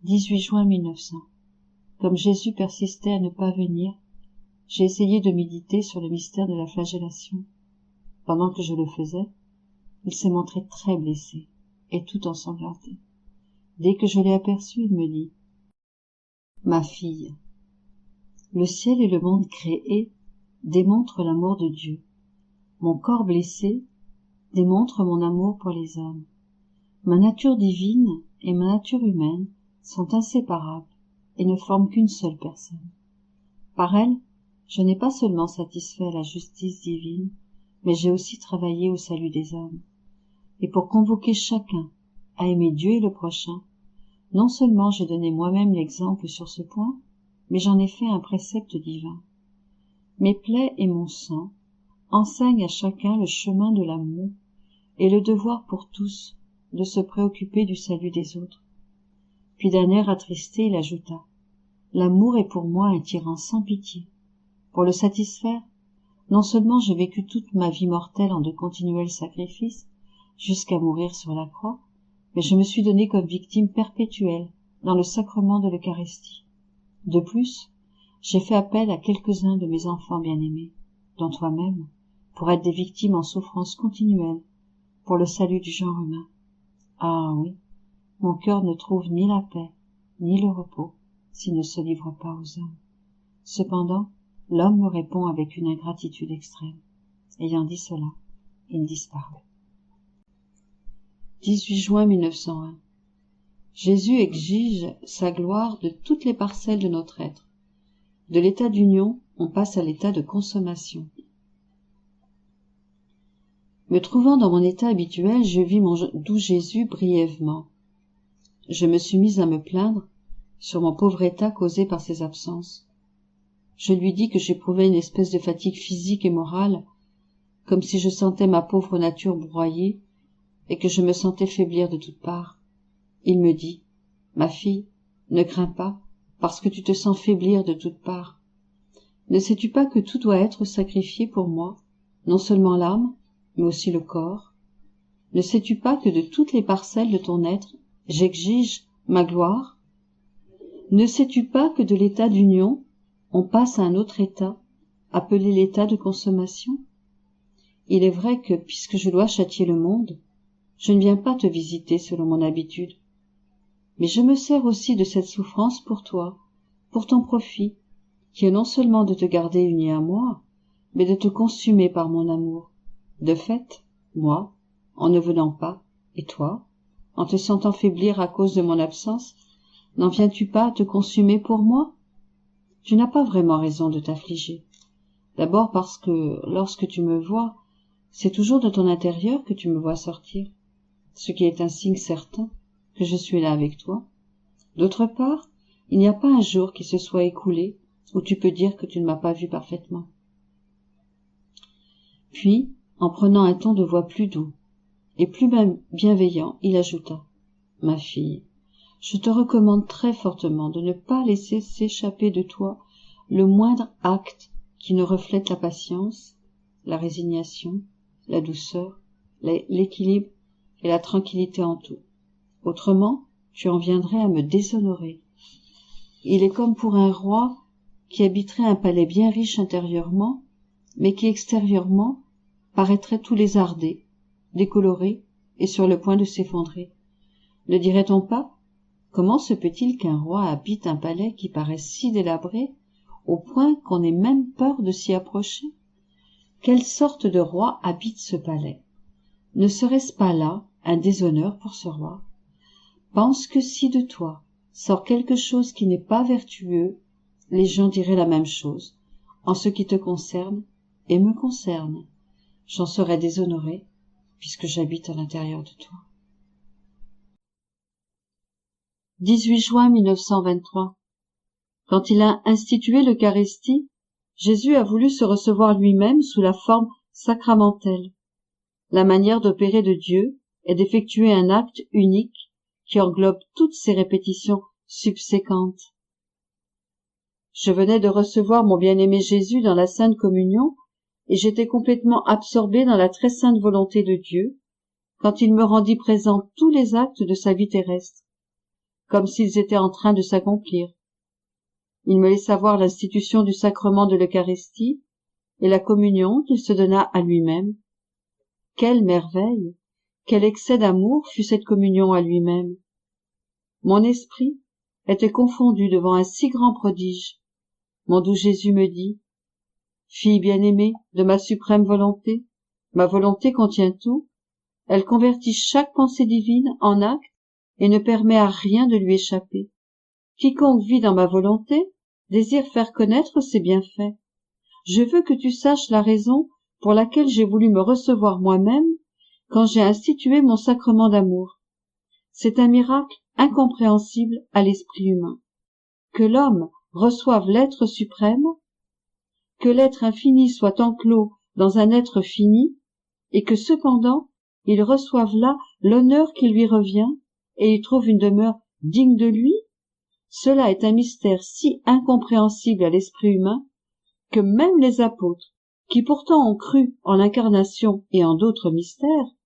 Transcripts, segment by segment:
18 juin 1900. Comme Jésus persistait à ne pas venir, j'ai essayé de méditer sur le mystère de la flagellation. Pendant que je le faisais, il s'est montré très blessé et tout ensanglanté. Dès que je l'ai aperçu, il me dit « Ma fille, le ciel et le monde créé démontrent l'amour de Dieu. Mon corps blessé démontre mon amour pour les hommes. Ma nature divine et ma nature humaine sont inséparables et ne forment qu'une seule personne. Par elle, je n'ai pas seulement satisfait à la justice divine, mais j'ai aussi travaillé au salut des hommes. Et pour convoquer chacun à aimer Dieu et le prochain, non seulement j'ai donné moi-même l'exemple sur ce point, mais j'en ai fait un précepte divin. Mes plaies et mon sang enseignent à chacun le chemin de l'amour et le devoir pour tous de se préoccuper du salut des autres. Puis d'un air attristé, il ajouta « L'amour est pour moi un tyran sans pitié. Pour le satisfaire, non seulement j'ai vécu toute ma vie mortelle en de continuels sacrifices, jusqu'à mourir sur la croix, mais je me suis donné comme victime perpétuelle dans le sacrement de l'Eucharistie. De plus, j'ai fait appel à quelques-uns de mes enfants bien-aimés, dont toi-même, pour être des victimes en souffrance continuelle, pour le salut du genre humain. Ah oui, mon cœur ne trouve ni la paix, ni le repos, s'il ne se livre pas aux hommes. Cependant, l'homme me répond avec une ingratitude extrême. Ayant dit cela, il disparut. 18 juin 1901. Jésus exige sa gloire de toutes les parcelles de notre être. De l'état d'union, on passe à l'état de consommation. Me trouvant dans mon état habituel, je vis mon doux Jésus brièvement. Je me suis mise à me plaindre sur mon pauvre état causé par ses absences. Je lui dis que j'éprouvais une espèce de fatigue physique et morale, comme si je sentais ma pauvre nature broyée et que je me sentais faiblir de toutes parts. Il me dit « Ma fille, ne crains pas, parce que tu te sens faiblir de toutes parts. Ne sais-tu pas que tout doit être sacrifié pour moi, non seulement l'âme, mais aussi le corps? Ne sais-tu pas que de toutes les parcelles de ton être, j'exige ma gloire? Ne sais-tu pas que de l'état d'union, on passe à un autre état, appelé l'état de consommation? Il est vrai que, puisque je dois châtier le monde, je ne viens pas te visiter selon mon habitude. Mais je me sers aussi de cette souffrance pour toi, pour ton profit, qui est non seulement de te garder uni à moi, mais de te consumer par mon amour. De fait, moi, en ne venant pas, et toi, en te sentant faiblir à cause de mon absence, n'en viens-tu pas à te consumer pour moi? Tu n'as pas vraiment raison de t'affliger. D'abord parce que, lorsque tu me vois, c'est toujours de ton intérieur que tu me vois sortir, ce qui est un signe certain que je suis là avec toi. D'autre part, il n'y a pas un jour qui se soit écoulé où tu peux dire que tu ne m'as pas vu parfaitement. Puis, en prenant un ton de voix plus doux et plus bienveillant, il ajouta « Ma fille, je te recommande très fortement de ne pas laisser s'échapper de toi le moindre acte qui ne reflète la patience, la résignation, la douceur, l'équilibre et la tranquillité en tout. Autrement, tu en viendrais à me déshonorer. Il est comme pour un roi qui habiterait un palais bien riche intérieurement, mais qui extérieurement paraîtrait tout lézardé, décoloré et sur le point de s'effondrer. Ne dirait-on pas? Comment se peut-il qu'un roi habite un palais qui paraît si délabré, au point qu'on ait même peur de s'y approcher? Quelle sorte de roi habite ce palais? Ne serait-ce pas là un déshonneur pour ce roi? Pense que si de toi sort quelque chose qui n'est pas vertueux, les gens diraient la même chose, en ce qui te concerne et me concerne. J'en serais déshonoré, puisque j'habite à l'intérieur de toi. 18 juin 1923. Quand il a institué l'Eucharistie, Jésus a voulu se recevoir lui-même sous la forme sacramentelle. La manière d'opérer de Dieu est d'effectuer un acte unique qui englobe toutes ses répétitions subséquentes. Je venais de recevoir mon bien-aimé Jésus dans la Sainte Communion et j'étais complètement absorbé dans la très sainte volonté de Dieu quand il me rendit présent tous les actes de sa vie terrestre. comme s'ils étaient en train de s'accomplir. Il me laissa voir l'institution du sacrement de l'Eucharistie et la communion qu'il se donna à lui-même. Quelle merveille, quel excès d'amour fut cette communion à lui-même. Mon esprit était confondu devant un si grand prodige. Mon doux Jésus me dit: Fille bien-aimée de ma suprême volonté, ma volonté contient tout, elle convertit chaque pensée divine en acte et ne permet à rien de lui échapper. Quiconque vit dans ma volonté désire faire connaître ses bienfaits. Je veux que tu saches la raison pour laquelle j'ai voulu me recevoir moi-même quand j'ai institué mon sacrement d'amour. C'est un miracle incompréhensible à l'esprit humain. Que l'homme reçoive l'être suprême, que l'être infini soit enclos dans un être fini, et que cependant il reçoive là l'honneur qui lui revient et y trouve une demeure digne de lui, cela est un mystère si incompréhensible à l'esprit humain que même les apôtres, qui pourtant ont cru en l'incarnation et en d'autres mystères,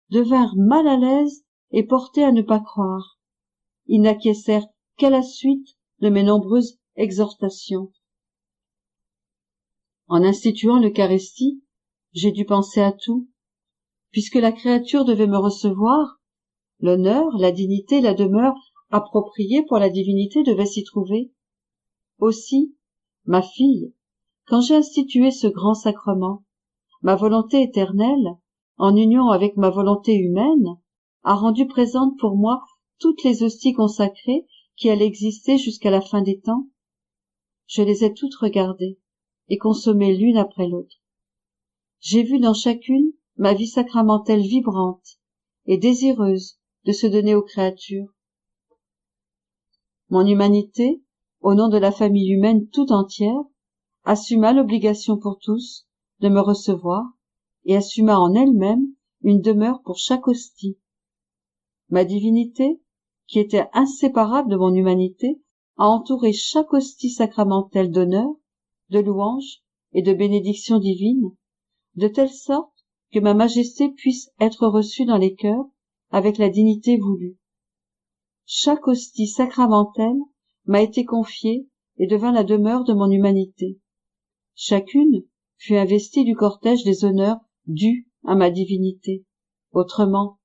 devinrent mal à l'aise et portés à ne pas croire. Ils n'acquiescèrent qu'à la suite de mes nombreuses exhortations. En instituant l'Eucharistie, j'ai dû penser à tout. Puisque la créature devait me recevoir, l'honneur, la dignité, la demeure appropriée pour la divinité devaient s'y trouver. Aussi, ma fille, quand j'ai institué ce grand sacrement, ma volonté éternelle, en union avec ma volonté humaine, a rendu présente pour moi toutes les hosties consacrées qui allaient exister jusqu'à la fin des temps. Je les ai toutes regardées et consommées l'une après l'autre. J'ai vu dans chacune ma vie sacramentelle vibrante et désireuse de se donner aux créatures. Mon humanité, au nom de la famille humaine tout entière, assuma l'obligation pour tous de me recevoir et assuma en elle-même une demeure pour chaque hostie. Ma divinité, qui était inséparable de mon humanité, a entouré chaque hostie sacramentelle d'honneur, de louange et de bénédiction divine, de telle sorte que ma majesté puisse être reçue dans les cœurs avec la dignité voulue. Chaque hostie sacramentelle m'a été confiée et devint la demeure de mon humanité. Chacune fut investie du cortège des honneurs dus à ma divinité. Autrement,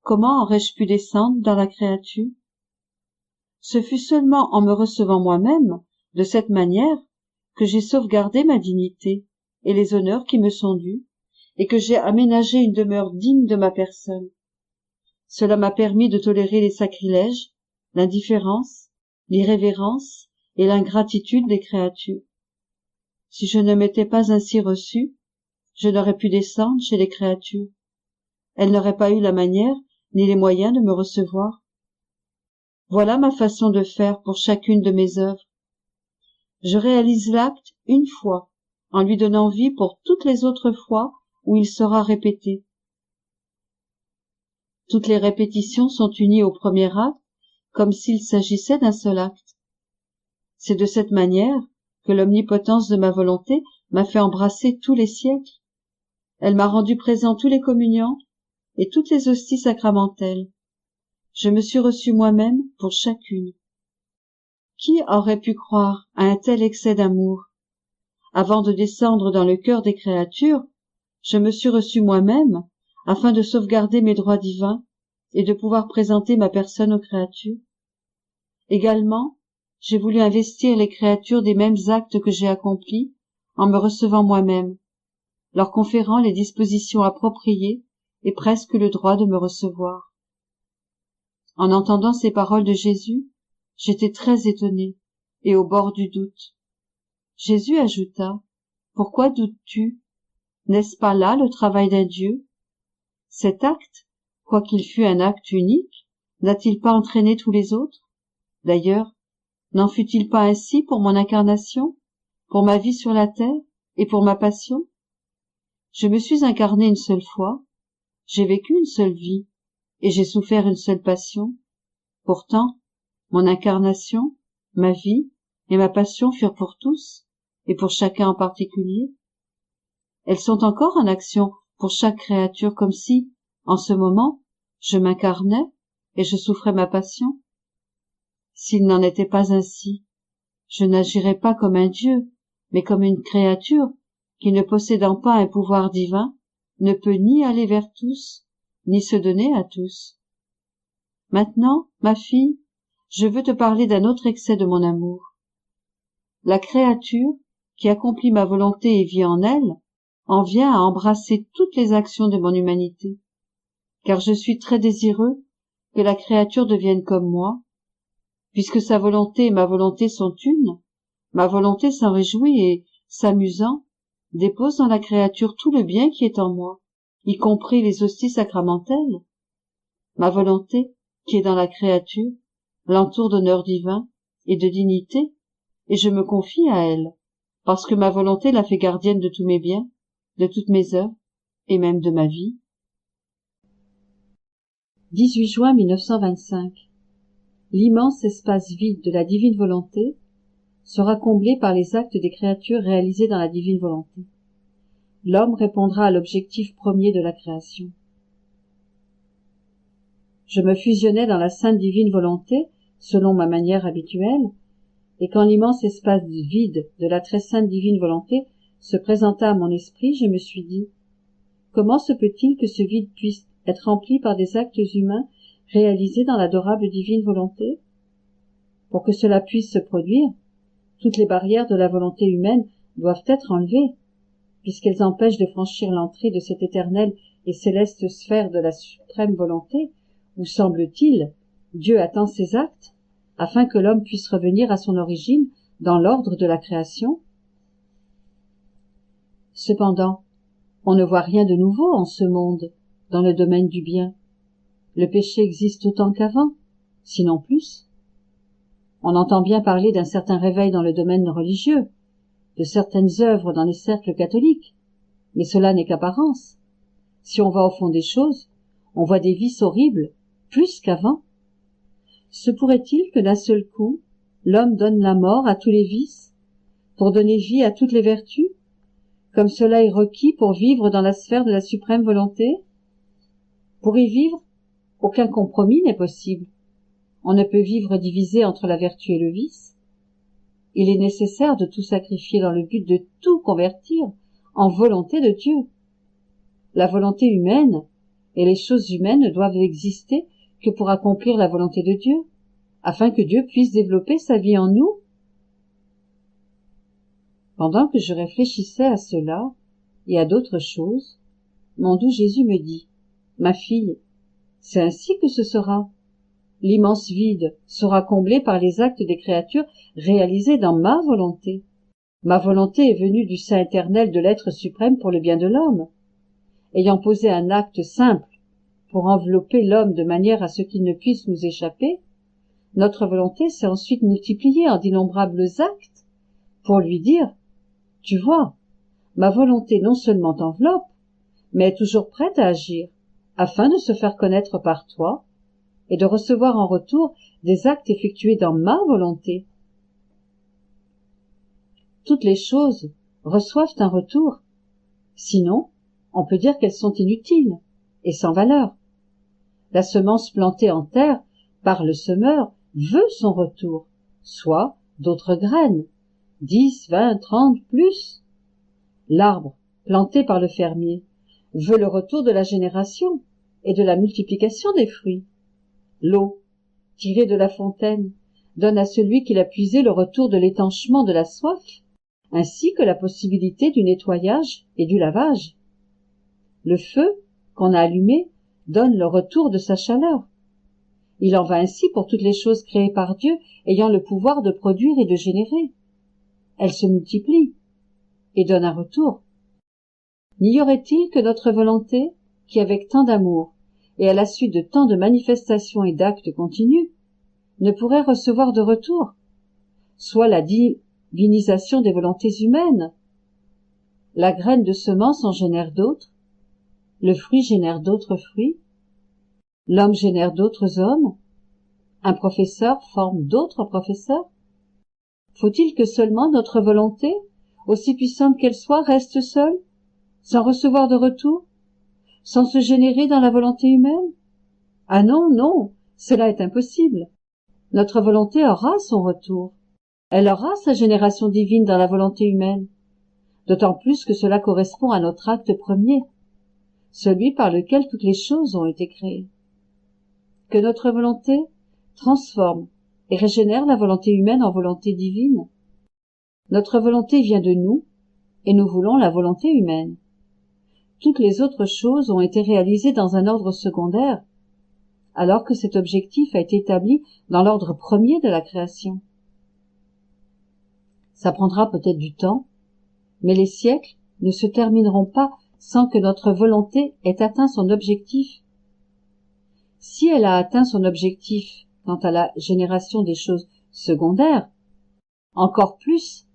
comment aurais-je pu descendre dans la créature? Ce fut seulement en me recevant moi-même, de cette manière, que j'ai sauvegardé ma dignité et les honneurs qui me sont dus, et que j'ai aménagé une demeure digne de ma personne. Cela m'a permis de tolérer les sacrilèges, l'indifférence, l'irrévérence et l'ingratitude des créatures. Si je ne m'étais pas ainsi reçue, je n'aurais pu descendre chez les créatures. Elles n'auraient pas eu la manière ni les moyens de me recevoir. Voilà ma façon de faire pour chacune de mes œuvres. Je réalise l'acte une fois, en lui donnant vie pour toutes les autres fois où il sera répété. Toutes les répétitions sont unies au premier acte, comme s'il s'agissait d'un seul acte. C'est de cette manière que l'omnipotence de ma volonté m'a fait embrasser tous les siècles. Elle m'a rendu présent tous les communiants et toutes les hosties sacramentelles. Je me suis reçu moi-même pour chacune. Qui aurait pu croire à un tel excès d'amour? Avant de descendre dans le cœur des créatures, je me suis reçu moi-même afin de sauvegarder mes droits divins et de pouvoir présenter ma personne aux créatures. Également, j'ai voulu investir les créatures des mêmes actes que j'ai accomplis en me recevant moi-même, leur conférant les dispositions appropriées et presque le droit de me recevoir. En entendant ces paroles de Jésus, j'étais très étonnée et au bord du doute. Jésus ajouta: « Pourquoi doutes-tu? N'est-ce pas là le travail d'un Dieu? Cet acte, quoiqu'il fût un acte unique, n'a-t-il pas entraîné tous les autres? D'ailleurs, n'en fut-il pas ainsi pour mon incarnation, pour ma vie sur la terre et pour ma passion? Je me suis incarné une seule fois, j'ai vécu une seule vie, et j'ai souffert une seule passion. Pourtant, mon incarnation, ma vie et ma passion furent pour tous, et pour chacun en particulier. Elles sont encore en action pour chaque créature, comme si, en ce moment, je m'incarnais et je souffrais ma passion. S'il n'en était pas ainsi, je n'agirais pas comme un Dieu, mais comme une créature qui, ne possédant pas un pouvoir divin, ne peut ni aller vers tous, ni se donner à tous. Maintenant, ma fille, je veux te parler d'un autre excès de mon amour. La créature, qui accomplit ma volonté et vit en elle, en vient à embrasser toutes les actions de mon humanité, car je suis très désireux que la créature devienne comme moi, puisque sa volonté et ma volonté sont une. Ma volonté s'en réjouit et, s'amusant, dépose dans la créature tout le bien qui est en moi, y compris les hosties sacramentelles. Ma volonté, qui est dans la créature, l'entoure d'honneur divin et de dignité, et je me confie à elle, parce que ma volonté la fait gardienne de tous mes biens, de toutes mes œuvres, et même de ma vie. 18 juin 1925. L'immense espace vide de la divine volonté sera comblé par les actes des créatures réalisés dans la divine volonté. L'homme répondra à l'objectif premier de la création. Je me fusionnais dans la sainte divine volonté, selon ma manière habituelle, et quand l'immense espace vide de la très sainte divine volonté se présenta à mon esprit, je me suis dit, comment se peut-il que ce vide puisse être rempli par des actes humains réalisés dans l'adorable divine volonté? Pour que cela puisse se produire, toutes les barrières de la volonté humaine doivent être enlevées, puisqu'elles empêchent de franchir l'entrée de cette éternelle et céleste sphère de la suprême volonté, où, semble-t-il, Dieu attend ses actes, afin que l'homme puisse revenir à son origine dans l'ordre de la création. Cependant, on ne voit rien de nouveau en ce monde, dans le domaine du bien. Le péché existe autant qu'avant, sinon plus. On entend bien parler d'un certain réveil dans le domaine religieux, de certaines œuvres dans les cercles catholiques, mais cela n'est qu'apparence. Si on va au fond des choses, on voit des vices horribles, plus qu'avant. Se pourrait-il que d'un seul coup, l'homme donne la mort à tous les vices, pour donner vie à toutes les vertus, comme cela est requis pour vivre dans la sphère de la suprême volonté? Pour y vivre, aucun compromis n'est possible. On ne peut vivre divisé entre la vertu et le vice. Il est nécessaire de tout sacrifier dans le but de tout convertir en volonté de Dieu. La volonté humaine et les choses humaines ne doivent exister que pour accomplir la volonté de Dieu, afin que Dieu puisse développer sa vie en nous. Pendant que je réfléchissais à cela et à d'autres choses, mon doux Jésus me dit, « Ma fille, c'est ainsi que ce sera. L'immense vide sera comblé par les actes des créatures réalisés dans ma volonté. Ma volonté est venue du sein éternel de l'être suprême pour le bien de l'homme. Ayant posé un acte simple pour envelopper l'homme de manière à ce qu'il ne puisse nous échapper, notre volonté s'est ensuite multipliée en d'innombrables actes pour lui dire, « Tu vois, ma volonté non seulement t'enveloppe, mais est toujours prête à agir, afin de se faire connaître par toi et de recevoir en retour des actes effectués dans ma volonté. » Toutes les choses reçoivent un retour. Sinon, on peut dire qu'elles sont inutiles et sans valeur. La semence plantée en terre par le semeur veut son retour, soit d'autres graines, 10, 20, 30, plus. L'arbre, planté par le fermier, veut le retour de la génération et de la multiplication des fruits. L'eau, tirée de la fontaine, donne à celui qui l'a puisée le retour de l'étanchement de la soif, ainsi que la possibilité du nettoyage et du lavage. Le feu, qu'on a allumé, donne le retour de sa chaleur. Il en va ainsi pour toutes les choses créées par Dieu ayant le pouvoir de produire et de générer. Elles se multiplient et donnent un retour. N'y aurait-il que notre volonté, qui avec tant d'amour, et à la suite de tant de manifestations et d'actes continus, ne pourrait recevoir de retour, soit la divinisation des volontés humaines. La graine de semence en génère d'autres, le fruit génère d'autres fruits, l'homme génère d'autres hommes, un professeur forme d'autres professeurs. Faut-il que seulement notre volonté, aussi puissante qu'elle soit, reste seule, sans recevoir de retour, sans se générer dans la volonté humaine? Ah non, non, cela est impossible. Notre volonté aura son retour. Elle aura sa génération divine dans la volonté humaine, d'autant plus que cela correspond à notre acte premier, celui par lequel toutes les choses ont été créées. Que notre volonté transforme et régénère la volonté humaine en volonté divine. Notre volonté vient de nous, et nous voulons la volonté humaine. Toutes les autres choses ont été réalisées dans un ordre secondaire, alors que cet objectif a été établi dans l'ordre premier de la création. Ça prendra peut-être du temps, mais les siècles ne se termineront pas sans que notre volonté ait atteint son objectif. Si elle a atteint son objectif quant à la génération des choses secondaires, encore plus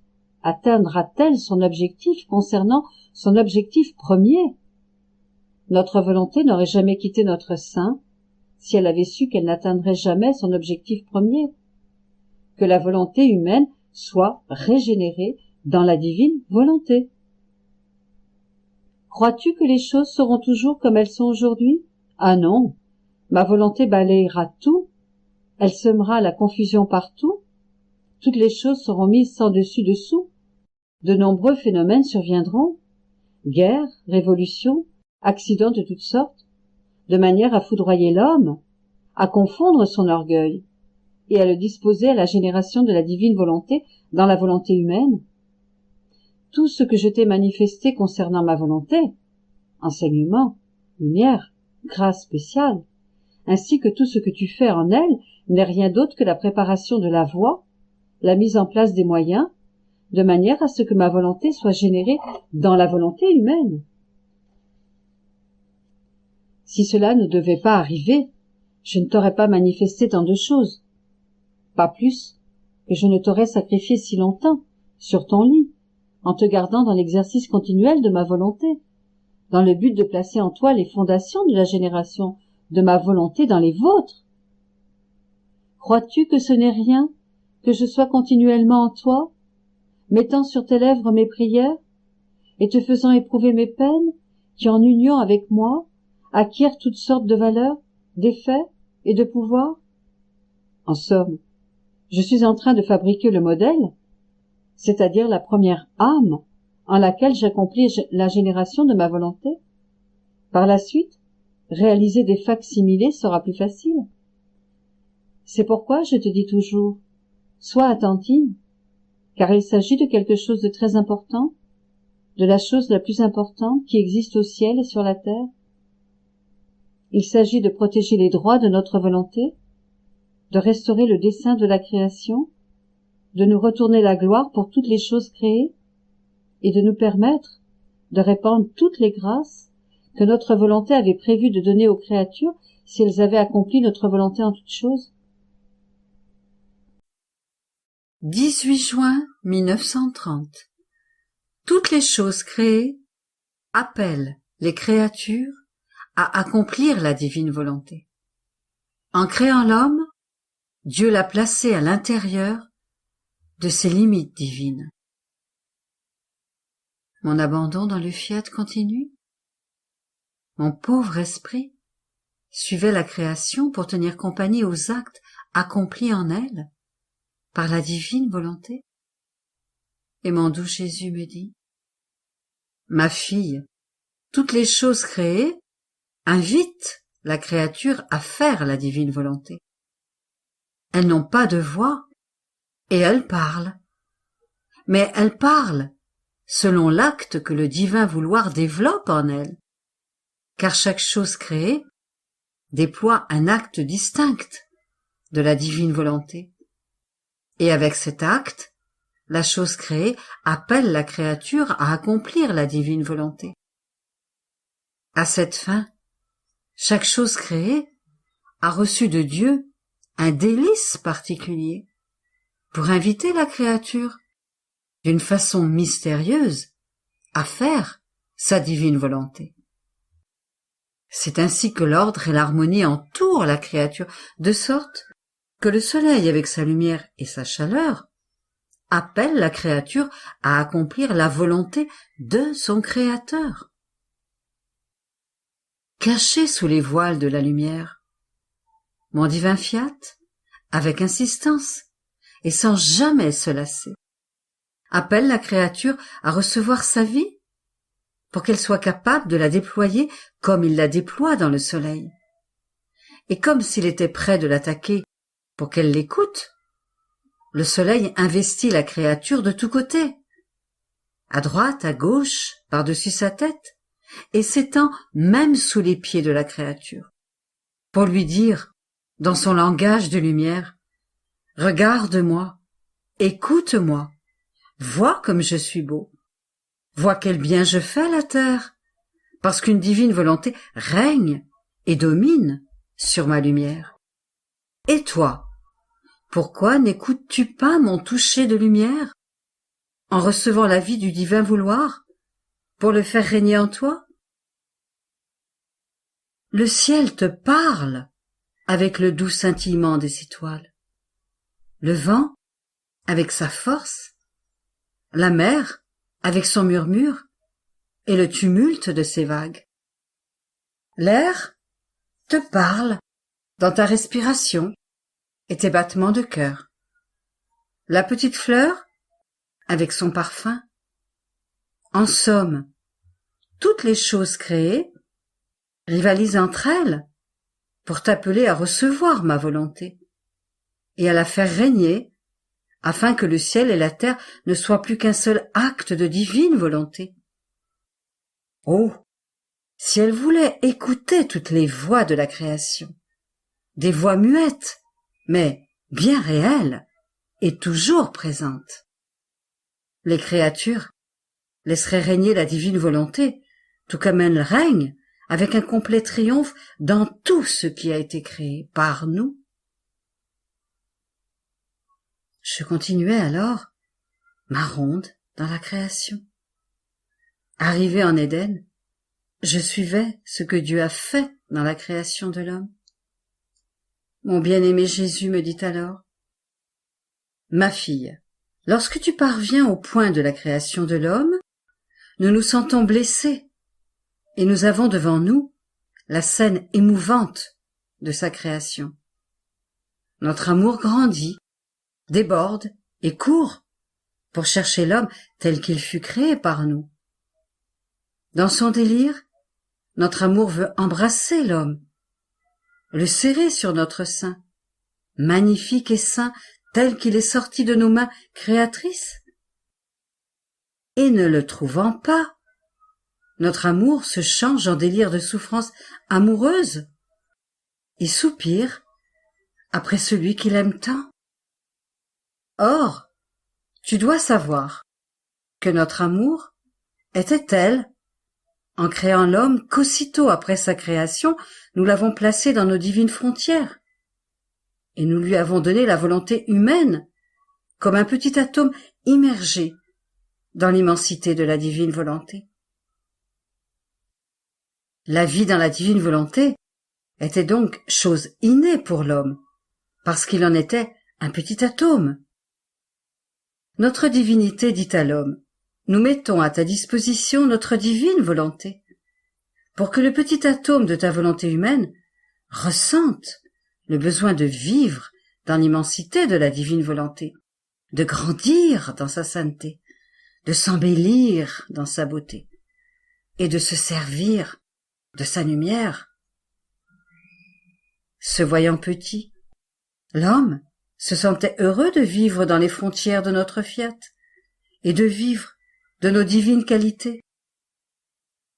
atteindra-t-elle son objectif concernant son objectif premier. Notre volonté n'aurait jamais quitté notre sein si elle avait su qu'elle n'atteindrait jamais son objectif premier. Que la volonté humaine soit régénérée dans la divine volonté. Crois-tu que les choses seront toujours comme elles sont aujourd'hui? Ah non, ma volonté balayera tout, elle semera la confusion partout, toutes les choses seront mises sans dessus-dessous, de nombreux phénomènes surviendront, guerres, révolutions, accidents de toutes sortes, de manière à foudroyer l'homme, à confondre son orgueil, et à le disposer à la génération de la divine volonté dans la volonté humaine. Tout ce que je t'ai manifesté concernant ma volonté, enseignement, lumière, grâce spéciale, ainsi que tout ce que tu fais en elle, n'est rien d'autre que la préparation de la voie, la mise en place des moyens, de manière à ce que ma volonté soit générée dans la volonté humaine. Si cela ne devait pas arriver, je ne t'aurais pas manifesté tant de choses, pas plus que je ne t'aurais sacrifié si longtemps, sur ton lit, en te gardant dans l'exercice continuel de ma volonté, dans le but de placer en toi les fondations de la génération de ma volonté dans les vôtres. Crois-tu que ce n'est rien, que je sois continuellement en toi, mettant sur tes lèvres mes prières, et te faisant éprouver mes peines, qui en union avec moi, acquièrent toutes sortes de valeurs, d'effets et de pouvoirs? En somme, je suis en train de fabriquer le modèle, c'est-à-dire la première âme en laquelle j'accomplis la génération de ma volonté. Par la suite, réaliser des fac-similés sera plus facile. C'est pourquoi je te dis toujours, sois attentive, car il s'agit de quelque chose de très important, de la chose la plus importante qui existe au ciel et sur la terre. Il s'agit de protéger les droits de notre volonté, de restaurer le dessein de la création, de nous retourner la gloire pour toutes les choses créées, et de nous permettre de répandre toutes les grâces que notre volonté avait prévu de donner aux créatures si elles avaient accompli notre volonté en toutes choses. 18 juin 1930. Toutes les choses créées appellent les créatures à accomplir la divine volonté. En créant l'homme, Dieu l'a placé à l'intérieur de ses limites divines. Mon abandon dans le fiat continue. Mon pauvre esprit suivait la création pour tenir compagnie aux actes accomplis en elle par la divine volonté. Et mon doux Jésus me dit, ma fille, toutes les choses créées invitent la créature à faire la divine volonté. Elles n'ont pas de voix et elles parlent. Mais elles parlent selon l'acte que le divin vouloir développe en elles, car chaque chose créée déploie un acte distinct de la divine volonté. Et avec cet acte, la chose créée appelle la créature à accomplir la divine volonté. À cette fin, chaque chose créée a reçu de Dieu un délice particulier pour inviter la créature, d'une façon mystérieuse, à faire sa divine volonté. C'est ainsi que l'ordre et l'harmonie entourent la créature, de sorte que le soleil, avec sa lumière et sa chaleur, appelle la créature à accomplir la volonté de son Créateur. Caché sous les voiles de la lumière, mon divin fiat avec insistance et sans jamais se lasser, appelle la créature à recevoir sa vie pour qu'elle soit capable de la déployer comme il la déploie dans le soleil. Et comme s'il était prêt de l'attaquer pour qu'elle l'écoute, le soleil investit la créature de tous côtés, à droite, à gauche, par-dessus sa tête, et s'étend même sous les pieds de la créature, pour lui dire, dans son langage de lumière, « Regarde-moi, écoute-moi, vois comme je suis beau, vois quel bien je fais à la terre, parce qu'une divine volonté règne et domine sur ma lumière. Et toi, pourquoi n'écoutes-tu pas mon toucher de lumière, en recevant la vie du divin vouloir, pour le faire régner en toi? Le ciel te parle avec le doux scintillement des étoiles, le vent avec sa force, la mer avec son murmure et le tumulte de ses vagues. L'air te parle dans ta respiration et tes battements de cœur. La petite fleur avec son parfum. En somme, toutes les choses créées rivalisent entre elles pour t'appeler à recevoir ma volonté et à la faire régner afin que le ciel et la terre ne soient plus qu'un seul acte de divine volonté. Oh, si elle voulait écouter toutes les voix de la création, des voix muettes, mais bien réelles et toujours présentes. Les créatures laisseraient régner la divine volonté, tout comme elle règne avec un complet triomphe dans tout ce qui a été créé par nous. Je continuais alors ma ronde dans la création. Arrivé en Éden, je suivais ce que Dieu a fait dans la création de l'homme. Mon bien-aimé Jésus me dit alors, « Ma fille, lorsque tu parviens au point de la création de l'homme, nous nous sentons blessés et nous avons devant nous la scène émouvante de sa création. Notre amour grandit, déborde et court pour chercher l'homme tel qu'il fut créé par nous. Dans son délire, notre amour veut embrasser l'homme, le serrer sur notre sein, magnifique et saint tel qu'il est sorti de nos mains créatrices. Et ne le trouvant pas, notre amour se change en délire de souffrance amoureuse et soupire après celui qu'il aime tant. Or, tu dois savoir que notre amour était tel, en créant l'homme, qu'aussitôt après sa création, nous l'avons placé dans nos divines frontières, et nous lui avons donné la volonté humaine, comme un petit atome immergé dans l'immensité de la divine volonté. La vie dans la divine volonté était donc chose innée pour l'homme, parce qu'il en était un petit atome. Notre divinité dit à l'homme, « Nous mettons à ta disposition notre divine volonté, pour que le petit atome de ta volonté humaine ressente le besoin de vivre dans l'immensité de la divine volonté, de grandir dans sa sainteté, de s'embellir dans sa beauté, et de se servir de sa lumière. » Se voyant petit, l'homme se sentait heureux de vivre dans les frontières de notre fiat et de vivre de nos divines qualités.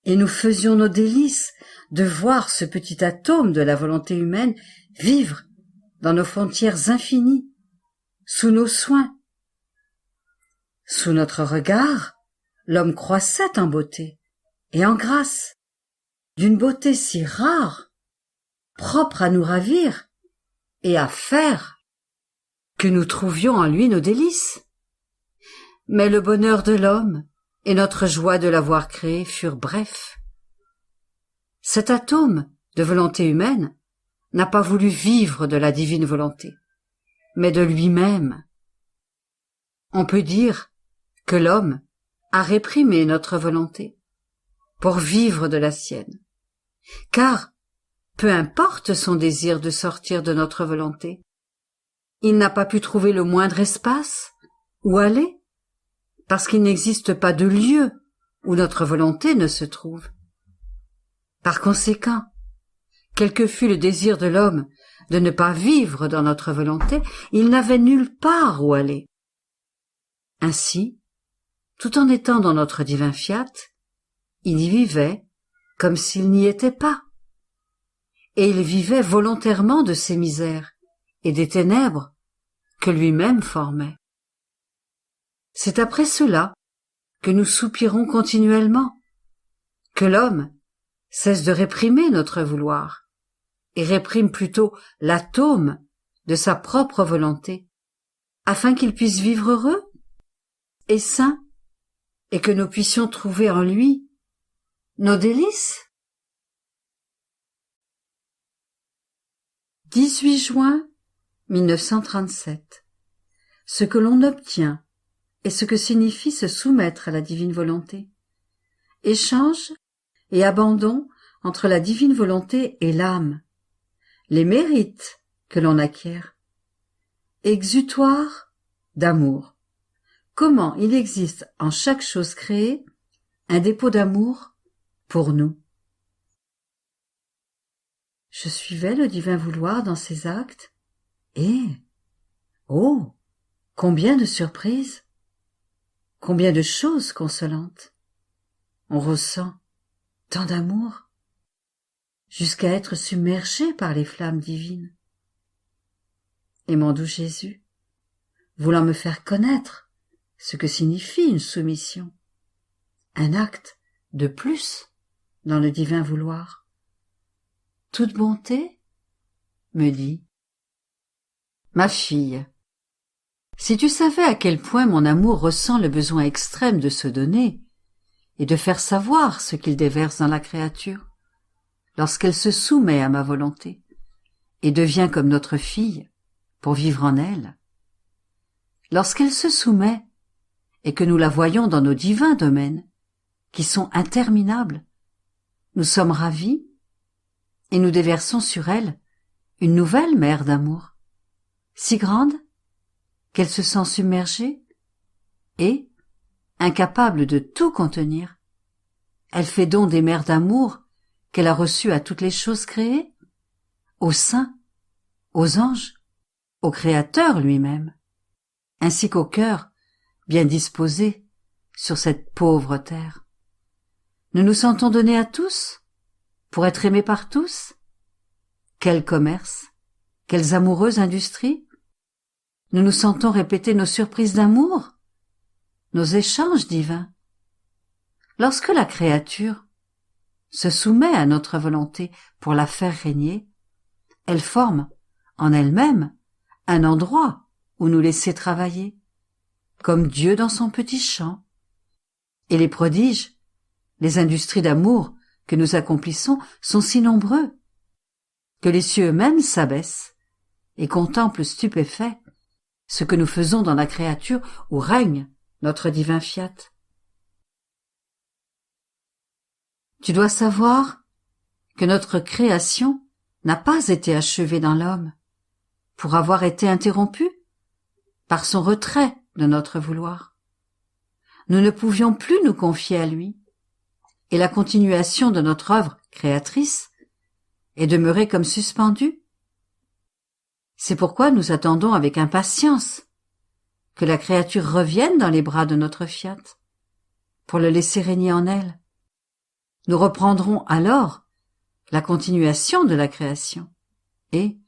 Et nous faisions nos délices de voir ce petit atome de la volonté humaine vivre dans nos frontières infinies, sous nos soins. Sous notre regard, l'homme croissait en beauté et en grâce, d'une beauté si rare, propre à nous ravir et à faire, que nous trouvions en lui nos délices. Mais le bonheur de l'homme et notre joie de l'avoir créé furent brefs. Cet atome de volonté humaine n'a pas voulu vivre de la divine volonté, mais de lui-même. On peut dire que l'homme a réprimé notre volonté pour vivre de la sienne, car peu importe son désir de sortir de notre volonté, il n'a pas pu trouver le moindre espace où aller, parce qu'il n'existe pas de lieu où notre volonté ne se trouve. Par conséquent, quel que fût le désir de l'homme de ne pas vivre dans notre volonté, il n'avait nulle part où aller. Ainsi, tout en étant dans notre divin fiat, il y vivait comme s'il n'y était pas. Et il vivait volontairement de ses misères et des ténèbres que lui-même formait. C'est après cela que nous soupirons continuellement, que l'homme cesse de réprimer notre vouloir et réprime plutôt l'atome de sa propre volonté, afin qu'il puisse vivre heureux et sain, et que nous puissions trouver en lui nos délices. 18 juin 1937. Ce que l'on obtient et ce que signifie se soumettre à la divine volonté. Échange et abandon entre la divine volonté et l'âme. Les mérites que l'on acquiert. Exutoire d'amour. Comment il existe en chaque chose créée un dépôt d'amour pour nous. Je suivais le divin vouloir dans ses actes et, oh, combien de surprises, combien de choses consolantes. On ressent tant d'amour, jusqu'à être submergé par les flammes divines. Et mon doux Jésus, voulant me faire connaître ce que signifie une soumission, un acte de plus dans le divin vouloir, toute bonté, me dit, ma fille, si tu savais à quel point mon amour ressent le besoin extrême de se donner et de faire savoir ce qu'il déverse dans la créature, lorsqu'elle se soumet à ma volonté et devient comme notre fille pour vivre en elle, lorsqu'elle se soumet et que nous la voyons dans nos divins domaines, qui sont interminables, nous sommes ravis et nous déversons sur elle une nouvelle mer d'amour, si grande qu'elle se sent submergée et, incapable de tout contenir, elle fait don des mers d'amour qu'elle a reçues à toutes les choses créées, aux saints, aux anges, au Créateur lui-même, ainsi qu'au cœur bien disposé sur cette pauvre terre. Nous nous sentons donnés à tous, pour être aimés par tous. Quel commerce, quelles amoureuses industries. Nous nous sentons répéter nos surprises d'amour, nos échanges divins. Lorsque la créature se soumet à notre volonté pour la faire régner, elle forme en elle-même un endroit où nous laisser travailler, comme Dieu dans son petit champ. Et les prodiges, les industries d'amour que nous accomplissons sont si nombreux que les cieux eux-mêmes s'abaissent et contemplent stupéfaits ce que nous faisons dans la créature où règne notre divin fiat. Tu dois savoir que notre création n'a pas été achevée dans l'homme pour avoir été interrompue par son retrait de notre vouloir. Nous ne pouvions plus nous confier à lui, et la continuation de notre œuvre créatrice est demeurée comme suspendue. C'est pourquoi nous attendons avec impatience que la créature revienne dans les bras de notre fiat, pour le laisser régner en elle. Nous reprendrons alors la continuation de la création, et,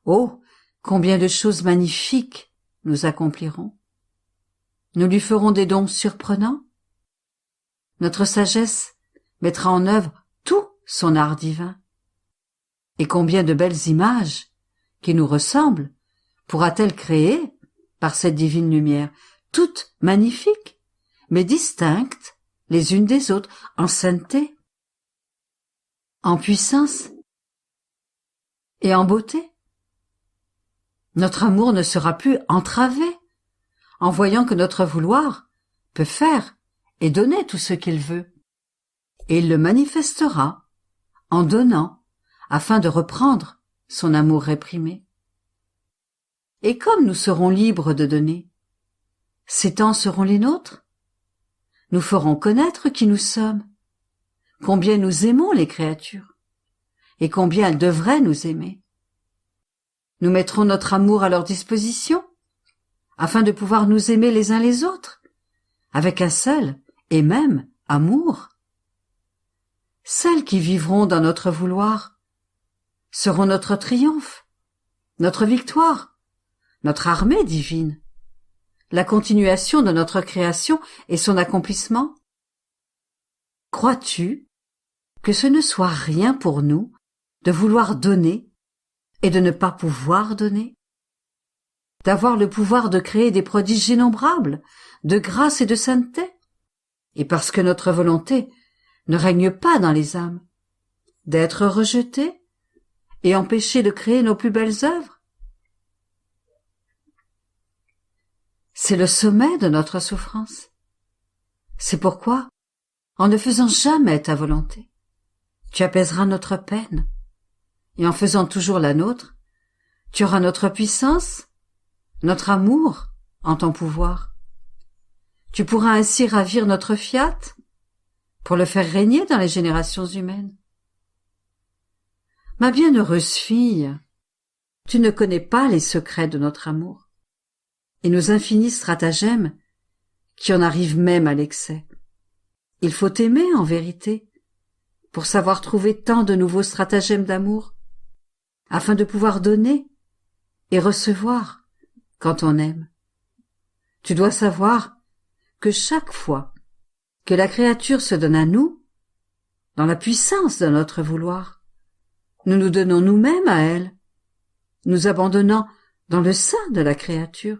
oh, combien de choses magnifiques nous accomplirons. Nous lui ferons des dons surprenants. Notre sagesse mettra en œuvre tout son art divin. Et combien de belles images qui nous ressemblent pourra-t-elle créer par cette divine lumière, toutes magnifiques, mais distinctes les unes des autres, en sainteté, en puissance et en beauté. Notre amour ne sera plus entravé en voyant que notre vouloir peut faire et donner tout ce qu'il veut. Et il le manifestera en donnant afin de reprendre son amour réprimé. Et comme nous serons libres de donner, ces temps seront les nôtres. Nous ferons connaître qui nous sommes, combien nous aimons les créatures, et combien elles devraient nous aimer. Nous mettrons notre amour à leur disposition, afin de pouvoir nous aimer les uns les autres, avec un seul et même amour. Celles qui vivront dans notre vouloir seront notre triomphe, notre victoire, notre armée divine, la continuation de notre création et son accomplissement. Crois-tu que ce ne soit rien pour nous de vouloir donner et de ne pas pouvoir donner? D'avoir le pouvoir de créer des prodiges innombrables, de grâce et de sainteté, et parce que notre volonté ne règne pas dans les âmes, d'être rejetés et empêchés de créer nos plus belles œuvres? C'est le sommet de notre souffrance. C'est pourquoi, en ne faisant jamais ta volonté, tu apaiseras notre peine, et en faisant toujours la nôtre, tu auras notre puissance, notre amour en ton pouvoir. Tu pourras ainsi ravir notre fiat pour le faire régner dans les générations humaines. Ma bienheureuse fille, tu ne connais pas les secrets de notre amour et nos infinis stratagèmes qui en arrivent même à l'excès. Il faut aimer en vérité pour savoir trouver tant de nouveaux stratagèmes d'amour, afin de pouvoir donner et recevoir quand on aime. Tu dois savoir que chaque fois que la créature se donne à nous, dans la puissance de notre vouloir, nous nous donnons nous-mêmes à elle, nous abandonnant dans le sein de la créature.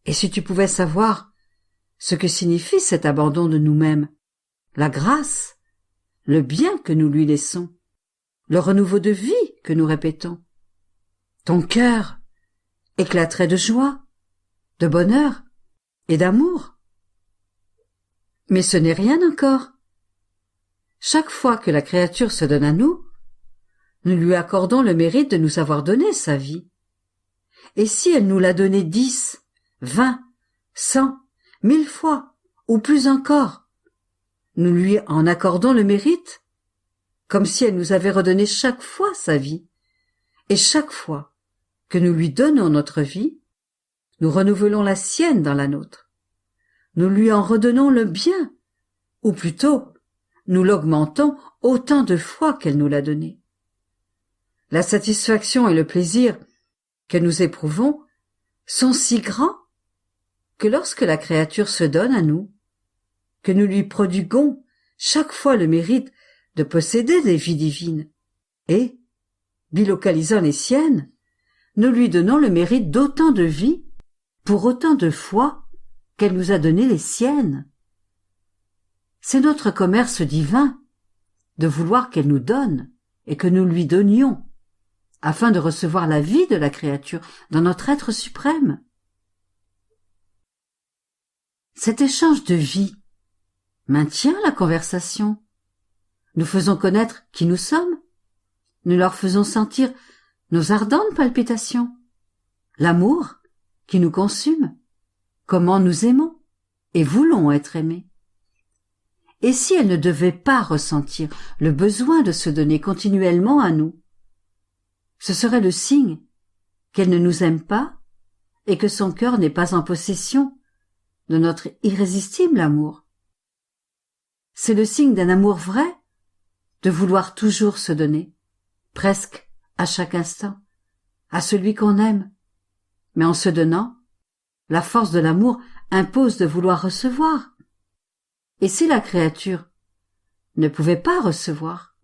Et si tu pouvais savoir ce que signifie cet abandon de nous-mêmes, la grâce, le bien que nous lui laissons, le renouveau de vie que nous répétons, ton cœur éclaterait de joie, de bonheur et d'amour. Mais ce n'est rien encore. Chaque fois que la créature se donne à nous, nous lui accordons le mérite de nous avoir donné sa vie. Et si elle nous l'a donné 10, 20, 100, 1000 fois, ou plus encore, nous lui en accordons le mérite, comme si elle nous avait redonné chaque fois sa vie. Et chaque fois que nous lui donnons notre vie, nous renouvelons la sienne dans la nôtre. Nous lui en redonnons le bien, ou plutôt, nous l'augmentons autant de fois qu'elle nous l'a donné. La satisfaction et le plaisir que nous éprouvons sont si grands que lorsque la créature se donne à nous, que nous lui prodiguons chaque fois le mérite de posséder des vies divines, et, bilocalisant les siennes, nous lui donnons le mérite d'autant de vies pour autant de fois qu'elle nous a donné les siennes. C'est notre commerce divin de vouloir qu'elle nous donne et que nous lui donnions, afin de recevoir la vie de la créature dans notre être suprême. Cet échange de vie maintient la conversation. Nous faisons connaître qui nous sommes. Nous leur faisons sentir nos ardentes palpitations, l'amour qui nous consume, comment nous aimons et voulons être aimés. Et si elle ne devait pas ressentir le besoin de se donner continuellement à nous, ce serait le signe qu'elle ne nous aime pas et que son cœur n'est pas en possession de notre irrésistible amour. C'est le signe d'un amour vrai de vouloir toujours se donner, presque à chaque instant, à celui qu'on aime. Mais en se donnant, la force de l'amour impose de vouloir recevoir. Et si la créature ne pouvait pas recevoir,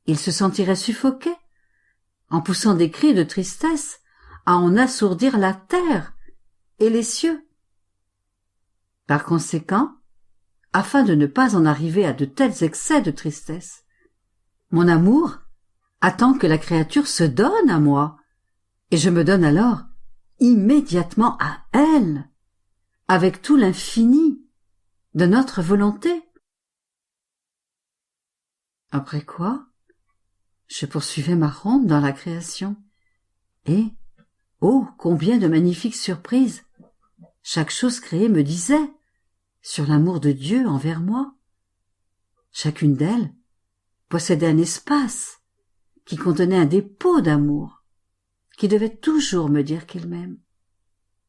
il se sentirait suffoqué, en poussant des cris de tristesse à en assourdir la terre et les cieux. Par conséquent, afin de ne pas en arriver à de tels excès de tristesse, mon amour attend que la créature se donne à moi, et je me donne alors immédiatement à elle, avec tout l'infini de notre volonté. Après quoi, je poursuivais ma ronde dans la création, et, Oh, combien de magnifiques surprises chaque chose créée me disait sur l'amour de Dieu envers moi. Chacune d'elles possédait un espace qui contenait un dépôt d'amour, qui devait toujours me dire qu'il m'aime,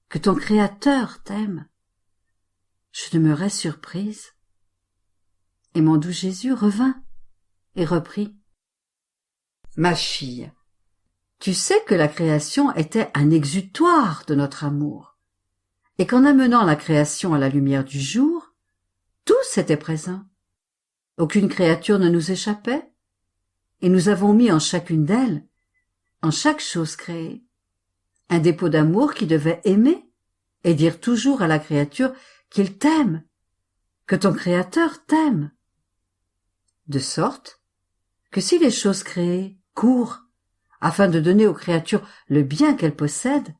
que ton Créateur t'aime. Je demeurais surprise. Et mon doux Jésus revint et reprit. Ma fille, tu sais que la création était un exutoire de notre amour, et qu'en amenant la création à la lumière du jour, tous étaient présents. Aucune créature ne nous échappait, et nous avons mis en chacune d'elles, en chaque chose créée, un dépôt d'amour qui devait aimer et dire toujours à la créature qu'il t'aime, que ton Créateur t'aime. De sorte que si les choses créées courent afin de donner aux créatures le bien qu'elles possèdent,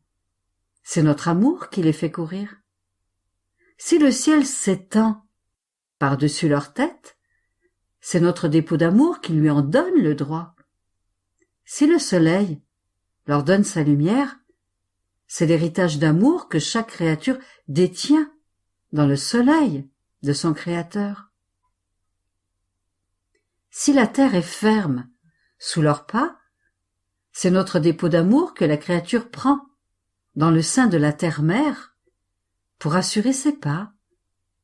c'est notre amour qui les fait courir. Si le ciel s'étend par-dessus leur tête, c'est notre dépôt d'amour qui lui en donne le droit. Si le soleil leur donne sa lumière, c'est l'héritage d'amour que chaque créature détient dans le soleil de son Créateur. Si la terre est ferme sous leurs pas, c'est notre dépôt d'amour que la créature prend dans le sein de la terre-mère pour assurer ses pas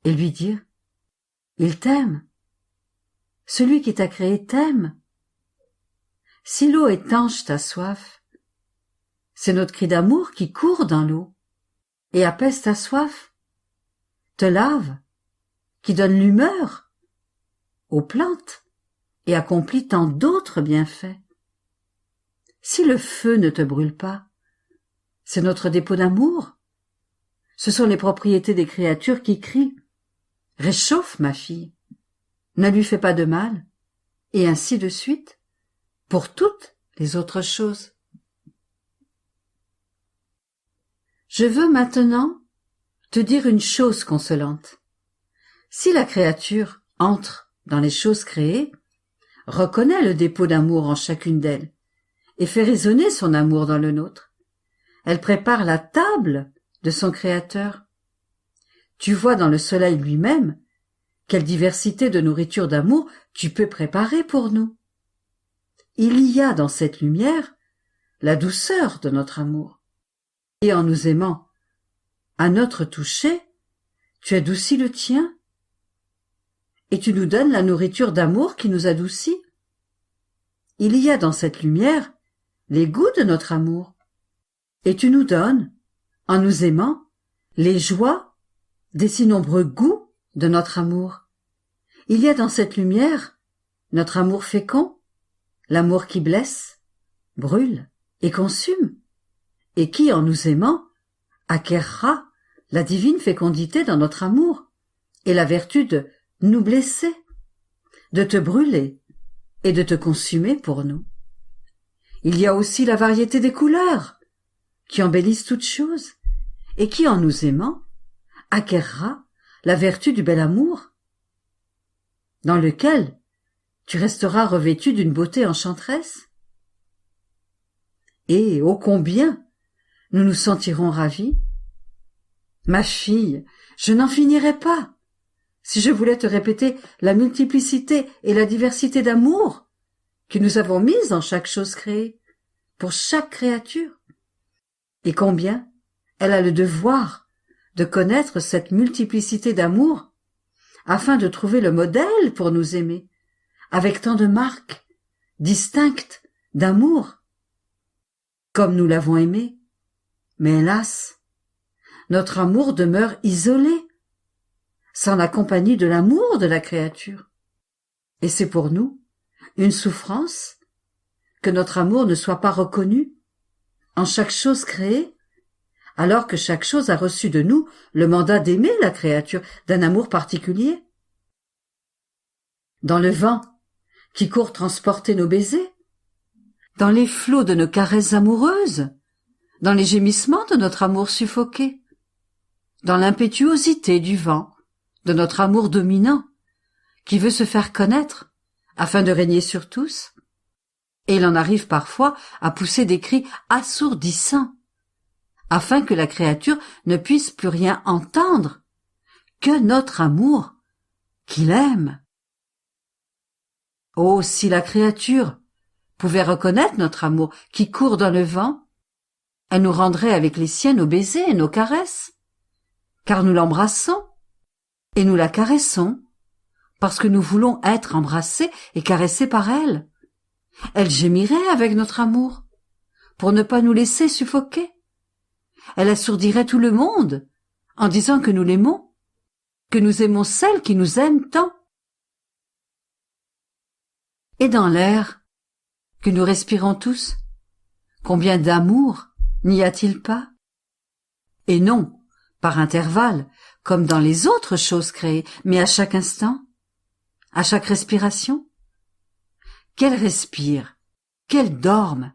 et lui dire « Il t'aime, celui qui t'a créé t'aime. » Si l'eau étanche ta soif, c'est notre cri d'amour qui court dans l'eau et apaise ta soif, te lave, qui donne l'humeur aux plantes et accomplit tant d'autres bienfaits. Si le feu ne te brûle pas, c'est notre dépôt d'amour. Ce sont les propriétés des créatures qui crient « Réchauffe ma fille, ne lui fais pas de mal » et ainsi de suite pour toutes les autres choses. Je veux maintenant te dire une chose consolante. Si la créature entre dans les choses créées, reconnaît le dépôt d'amour en chacune d'elles et fait résonner son amour dans le nôtre, elle prépare la table de son Créateur. Tu vois dans le soleil lui-même quelle diversité de nourriture d'amour tu peux préparer pour nous. Il y a dans cette lumière la douceur de notre amour. Et en nous aimant, à notre toucher, tu adoucis le tien. Et tu nous donnes la nourriture d'amour qui nous adoucit. Il y a dans cette lumière les goûts de notre amour. Et tu nous donnes, en nous aimant, les joies des si nombreux goûts de notre amour. Il y a dans cette lumière notre amour fécond, l'amour qui blesse, brûle et consume, et qui, en nous aimant, acquerra la divine fécondité dans notre amour et la vertu de nous blesser, de te brûler et de te consumer pour nous. Il y a aussi la variété des couleurs qui embellissent toutes choses et qui, en nous aimant, acquerra la vertu du bel amour, dans lequel tu resteras revêtu d'une beauté enchanteresse. Et, ô combien, nous nous sentirons ravis. Ma fille, je n'en finirais pas si je voulais te répéter la multiplicité et la diversité d'amour que nous avons mises en chaque chose créée, pour chaque créature, et combien elle a le devoir de connaître cette multiplicité d'amour afin de trouver le modèle pour nous aimer, avec tant de marques distinctes d'amour, comme nous l'avons aimé. Mais hélas, notre amour demeure isolé, sans la compagnie de l'amour de la créature. Et c'est pour nous une souffrance que notre amour ne soit pas reconnu en chaque chose créée, alors que chaque chose a reçu de nous le mandat d'aimer la créature d'un amour particulier. Dans le vent qui court transporter nos baisers, dans les flots de nos caresses amoureuses, dans les gémissements de notre amour suffoqué, dans l'impétuosité du vent de notre amour dominant, qui veut se faire connaître afin de régner sur tous, et il en arrive parfois à pousser des cris assourdissants afin que la créature ne puisse plus rien entendre que notre amour qu'il aime. Oh, si la créature pouvait reconnaître notre amour qui court dans le vent, elle nous rendrait avec les siens nos baisers et nos caresses, car nous l'embrassons et nous la caressons, parce que nous voulons être embrassés et caressés par elle. Elle gémirait avec notre amour, pour ne pas nous laisser suffoquer. Elle assourdirait tout le monde, en disant que nous l'aimons, que nous aimons celle qui nous aime tant. Et dans l'air que nous respirons tous, combien d'amour n'y a-t-il pas? Et non, par intervalles, comme dans les autres choses créées, mais à chaque instant, à chaque respiration. Qu'elle respire, qu'elle dorme,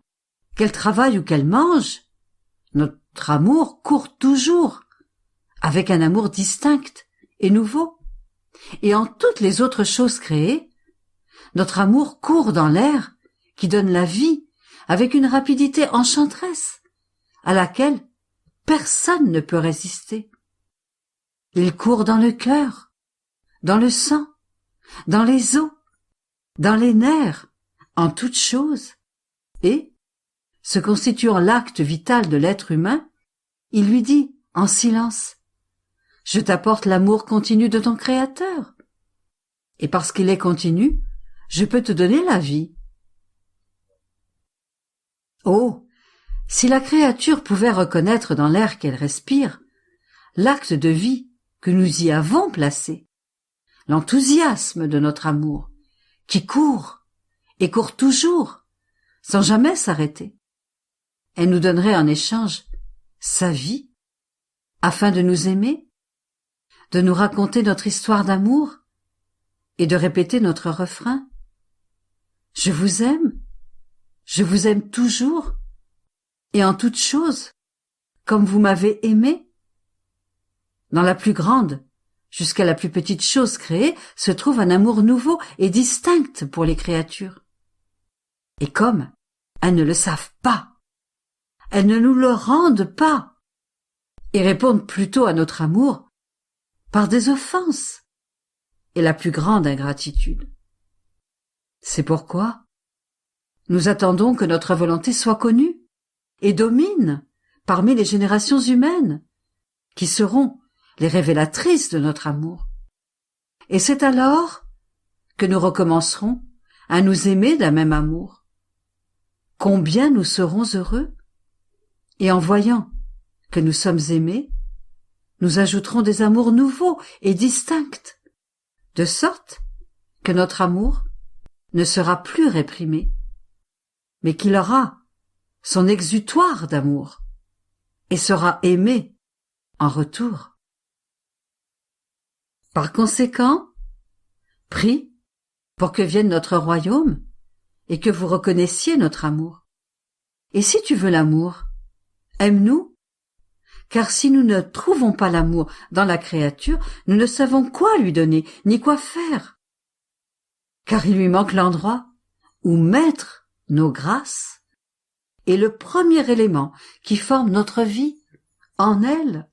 qu'elle travaille ou qu'elle mange, notre amour court toujours, avec un amour distinct et nouveau. Et en toutes les autres choses créées, notre amour court dans l'air qui donne la vie avec une rapidité enchanteresse à laquelle personne ne peut résister. Il court dans le cœur, dans le sang, dans les os, dans les nerfs, en toutes choses, et, se constituant l'acte vital de l'être humain, il lui dit, en silence, « Je t'apporte l'amour continu de ton Créateur, et parce qu'il est continu, je peux te donner la vie. » Oh, si la créature pouvait reconnaître dans l'air qu'elle respire l'acte de vie que nous y avons placé, l'enthousiasme de notre amour, qui court et court toujours, sans jamais s'arrêter, elle nous donnerait en échange sa vie, afin de nous aimer, de nous raconter notre histoire d'amour et de répéter notre refrain. Je vous aime toujours, et en toutes choses, comme vous m'avez aimé. Dans la plus grande, jusqu'à la plus petite chose créée, se trouve un amour nouveau et distinct pour les créatures. Et comme elles ne le savent pas, elles ne nous le rendent pas, et répondent plutôt à notre amour par des offenses et la plus grande ingratitude. C'est pourquoi nous attendons que notre volonté soit connue et domine parmi les générations humaines, qui seront les révélatrices de notre amour. Et c'est alors que nous recommencerons à nous aimer d'un même amour. Combien nous serons heureux, et en voyant que nous sommes aimés, nous ajouterons des amours nouveaux et distincts, de sorte que notre amour ne sera plus réprimé, mais qu'il aura son exutoire d'amour et sera aimé en retour. Par conséquent, prie pour que vienne notre royaume et que vous reconnaissiez notre amour. Et si tu veux l'amour, aime-nous, car si nous ne trouvons pas l'amour dans la créature, nous ne savons quoi lui donner, ni quoi faire, car il lui manque l'endroit où mettre nos grâces et le premier élément qui forme notre vie en elle.